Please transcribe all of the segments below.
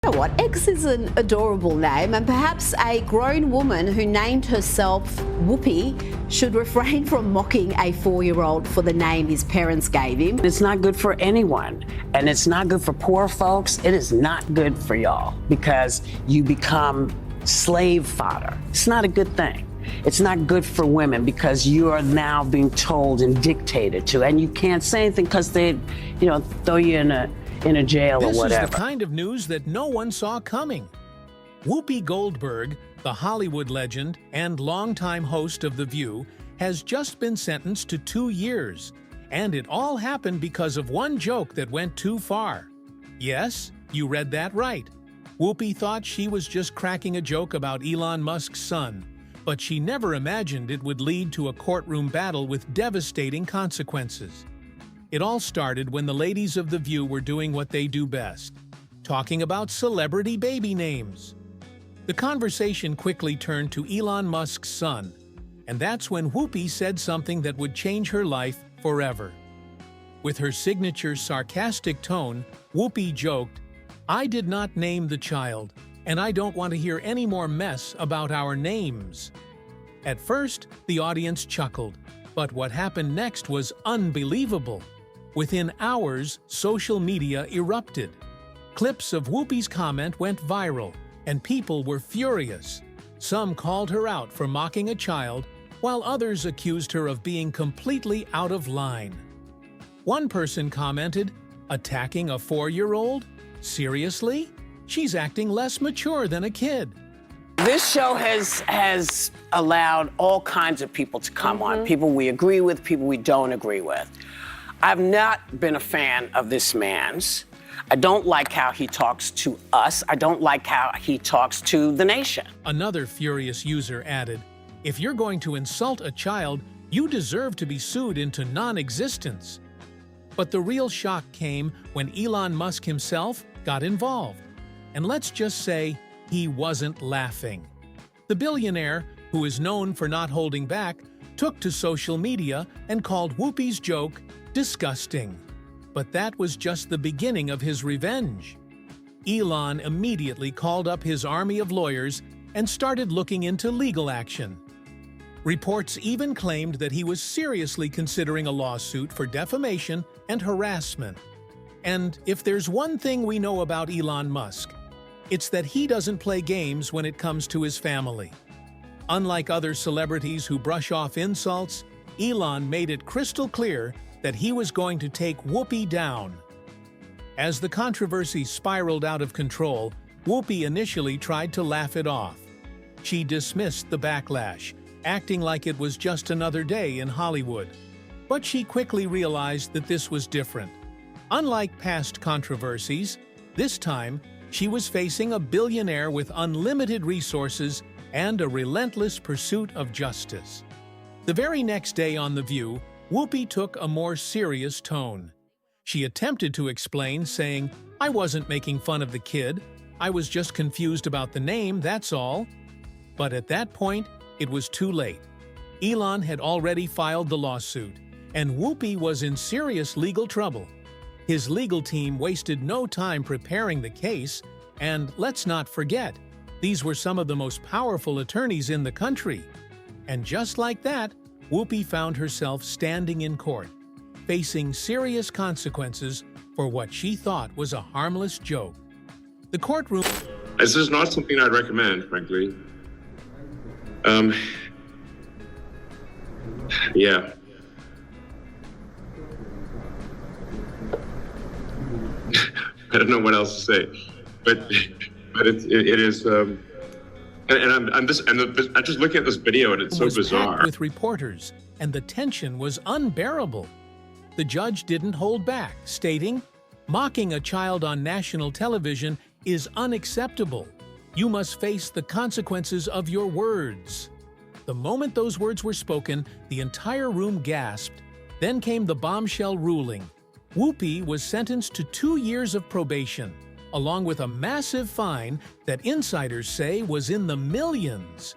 You know what? X is an adorable name, and perhaps a grown woman who named herself Whoopi should refrain from mocking a 4-year-old for the name his parents gave him. It's not good for anyone, and it's not good for poor folks. It is not good for y'all because you become slave fodder. It's not a good thing. It's not good for women because you are now being told and dictated to, and you can't say anything because they, throw you in a jail or whatever. This is the kind of news that no one saw coming. Whoopi Goldberg, the Hollywood legend and longtime host of The View, has just been sentenced to 2 years. And it all happened because of one joke that went too far. Yes, you read that right. Whoopi thought she was just cracking a joke about Elon Musk's son, but she never imagined it would lead to a courtroom battle with devastating consequences. It all started when the ladies of The View were doing what they do best, talking about celebrity baby names. The conversation quickly turned to Elon Musk's son, and that's when Whoopi said something that would change her life forever. With her signature sarcastic tone, Whoopi joked, "I did not name the child, and I don't want to hear any more mess about our names." At first, the audience chuckled, but what happened next was unbelievable. Within hours, social media erupted. Clips of Whoopi's comment went viral, and people were furious. Some called her out for mocking a child, while others accused her of being completely out of line. One person commented, "Attacking a 4-year-old? Seriously? She's acting less mature than a kid." This show has allowed all kinds of people to come on, people we agree with, people we don't agree with. I've not been a fan of this man's. I don't like how he talks to us. I don't like how he talks to the nation. Another furious user added, "If you're going to insult a child, you deserve to be sued into non-existence." But the real shock came when Elon Musk himself got involved. And let's just say he wasn't laughing. The billionaire, who is known for not holding back, took to social media and called Whoopi's joke disgusting. But that was just the beginning of his revenge. Elon immediately called up his army of lawyers and started looking into legal action. Reports even claimed that he was seriously considering a lawsuit for defamation and harassment. And if there's one thing we know about Elon Musk, it's that he doesn't play games when it comes to his family. Unlike other celebrities who brush off insults, Elon made it crystal clear that he was going to take Whoopi down. As the controversy spiraled out of control, Whoopi initially tried to laugh it off. She dismissed the backlash, acting like it was just another day in Hollywood. But she quickly realized that this was different. Unlike past controversies, this time she was facing a billionaire with unlimited resources and a relentless pursuit of justice. The very next day on The View, Whoopi took a more serious tone. She attempted to explain, saying, "I wasn't making fun of the kid. I was just confused about the name, that's all." But at that point, it was too late. Elon had already filed the lawsuit, and Whoopi was in serious legal trouble. His legal team wasted no time preparing the case, and let's not forget, these were some of the most powerful attorneys in the country. And just like that, Whoopi found herself standing in court, facing serious consequences for what she thought was a harmless joke. The courtroom... This is not something I'd recommend, frankly. Yeah. I don't know what else to say, but it is. I'm just looking at this video and it's so bizarre. With reporters, and the tension was unbearable. The judge didn't hold back, stating, "Mocking a child on national television is unacceptable. You must face the consequences of your words." The moment those words were spoken, the entire room gasped. Then came the bombshell ruling. Whoopi was sentenced to 2 years of probation, along with a massive fine that insiders say was in the millions.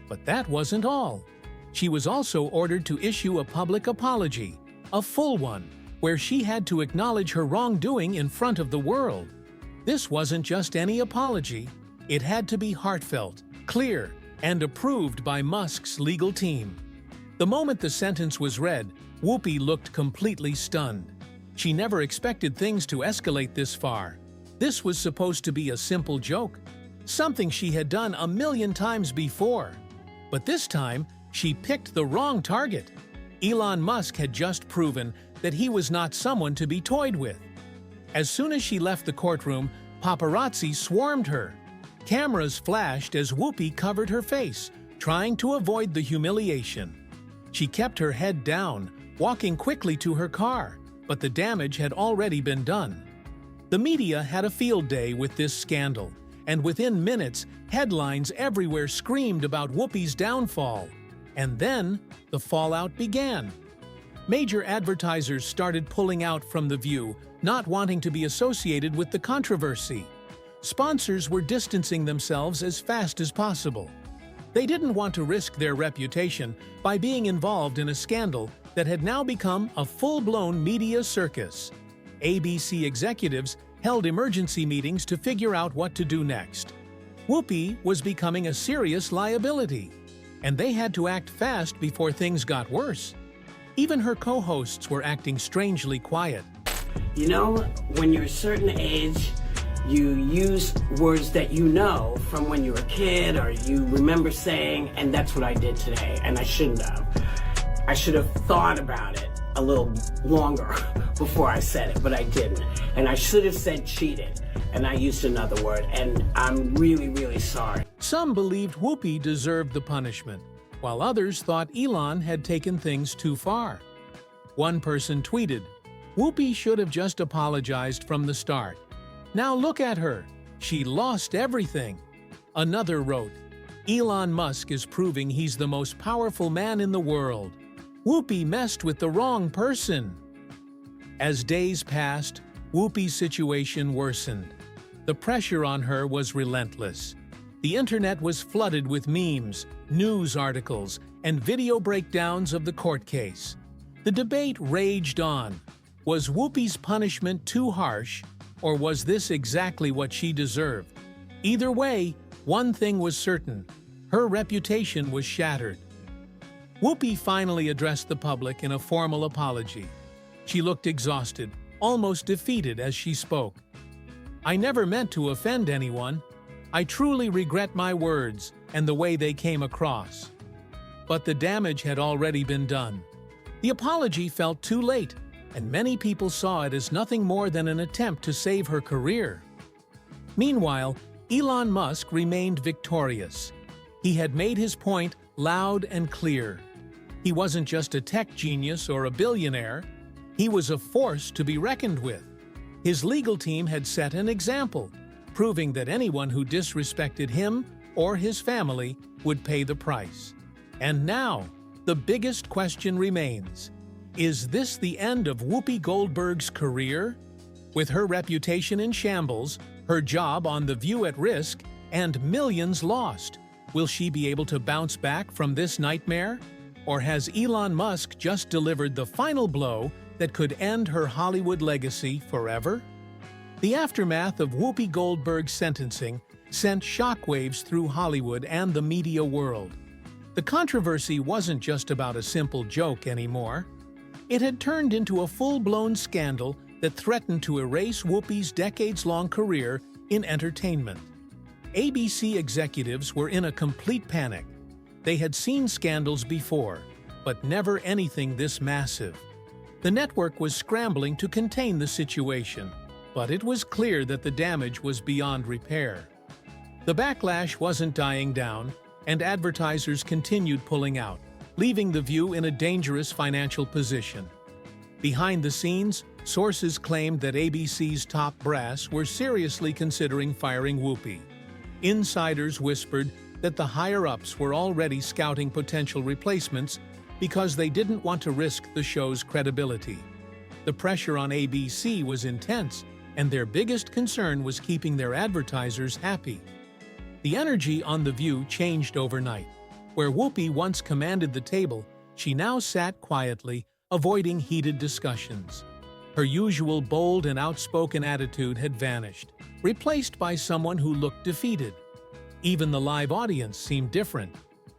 But that wasn't all. She was also ordered to issue a public apology, a full one, where she had to acknowledge her wrongdoing in front of the world. This wasn't just any apology. It had to be heartfelt, clear, and approved by Musk's legal team. The moment the sentence was read, Whoopi looked completely stunned. She never expected things to escalate this far. This was supposed to be a simple joke, something she had done a million times before. But this time, she picked the wrong target. Elon Musk had just proven that he was not someone to be toyed with. As soon as she left the courtroom, paparazzi swarmed her. Cameras flashed as Whoopi covered her face, trying to avoid the humiliation. She kept her head down, walking quickly to her car, but the damage had already been done. The media had a field day with this scandal, and within minutes, headlines everywhere screamed about Whoopi's downfall. And then, the fallout began. Major advertisers started pulling out from The View, not wanting to be associated with the controversy. Sponsors were distancing themselves as fast as possible. They didn't want to risk their reputation by being involved in a scandal that had now become a full-blown media circus. ABC executives held emergency meetings to figure out what to do next. Whoopi was becoming a serious liability, and they had to act fast before things got worse. Even her co-hosts were acting strangely quiet. You know, when you're a certain age, you use words that you know from when you were a kid or you remember saying, and that's what I did today, and I shouldn't have. I should have thought about it a little longer before I said it, but I didn't. And I should have said cheated, and I used another word, and I'm really, really sorry. Some believed Whoopi deserved the punishment, while others thought Elon had taken things too far. One person tweeted, "Whoopi should have just apologized from the start. Now look at her. She lost everything." Another wrote, "Elon Musk is proving he's the most powerful man in the world. Whoopi messed with the wrong person." As days passed, Whoopi's situation worsened. The pressure on her was relentless. The internet was flooded with memes, news articles, and video breakdowns of the court case. The debate raged on. Was Whoopi's punishment too harsh, or was this exactly what she deserved? Either way, one thing was certain: her reputation was shattered. Whoopi finally addressed the public in a formal apology. She looked exhausted, almost defeated as she spoke. "I never meant to offend anyone. I truly regret my words and the way they came across." But the damage had already been done. The apology felt too late, and many people saw it as nothing more than an attempt to save her career. Meanwhile, Elon Musk remained victorious. He had made his point loud and clear. He wasn't just a tech genius or a billionaire. He was a force to be reckoned with. His legal team had set an example, proving that anyone who disrespected him or his family would pay the price. And now, the biggest question remains: is this the end of Whoopi Goldberg's career? With her reputation in shambles, her job on The View at risk, and millions lost, will she be able to bounce back from this nightmare? Or has Elon Musk just delivered the final blow that could end her Hollywood legacy forever? The aftermath of Whoopi Goldberg's sentencing sent shockwaves through Hollywood and the media world. The controversy wasn't just about a simple joke anymore. It had turned into a full-blown scandal that threatened to erase Whoopi's decades-long career in entertainment. ABC executives were in a complete panic. They had seen scandals before, but never anything this massive. The network was scrambling to contain the situation, but it was clear that the damage was beyond repair. The backlash wasn't dying down, and advertisers continued pulling out, leaving The View in a dangerous financial position. Behind the scenes, sources claimed that ABC's top brass were seriously considering firing Whoopi. Insiders whispered that the higher-ups were already scouting potential replacements because they didn't want to risk the show's credibility. The pressure on ABC was intense, and their biggest concern was keeping their advertisers happy. The energy on The View changed overnight. Where Whoopi once commanded the table, she now sat quietly, avoiding heated discussions. Her usual bold and outspoken attitude had vanished, replaced by someone who looked defeated. Even the live audience seemed different.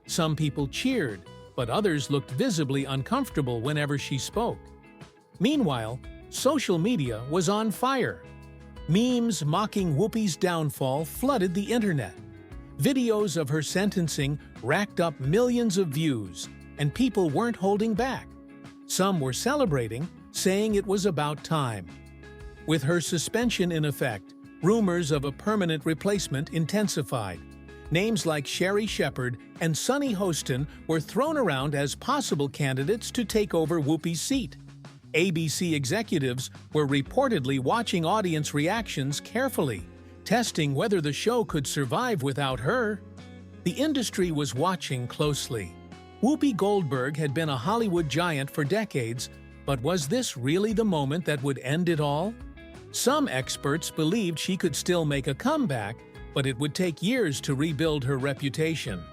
Some people cheered, but others looked visibly uncomfortable whenever she spoke. Meanwhile, social media was on fire. Memes mocking Whoopi's downfall flooded the internet. Videos of her sentencing racked up millions of views, and people weren't holding back. Some were celebrating, saying it was about time. With her suspension in effect, rumors of a permanent replacement intensified. Names like Sherry Shepherd and Sunny Hostin were thrown around as possible candidates to take over Whoopi's seat. ABC executives were reportedly watching audience reactions carefully, testing whether the show could survive without her. The industry was watching closely. Whoopi Goldberg had been a Hollywood giant for decades, but was this really the moment that would end it all? Some experts believed she could still make a comeback, but it would take years to rebuild her reputation.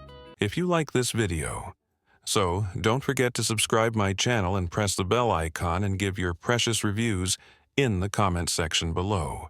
If you like this video, so don't forget to subscribe my channel and press the bell icon and give your precious reviews in the comment section below.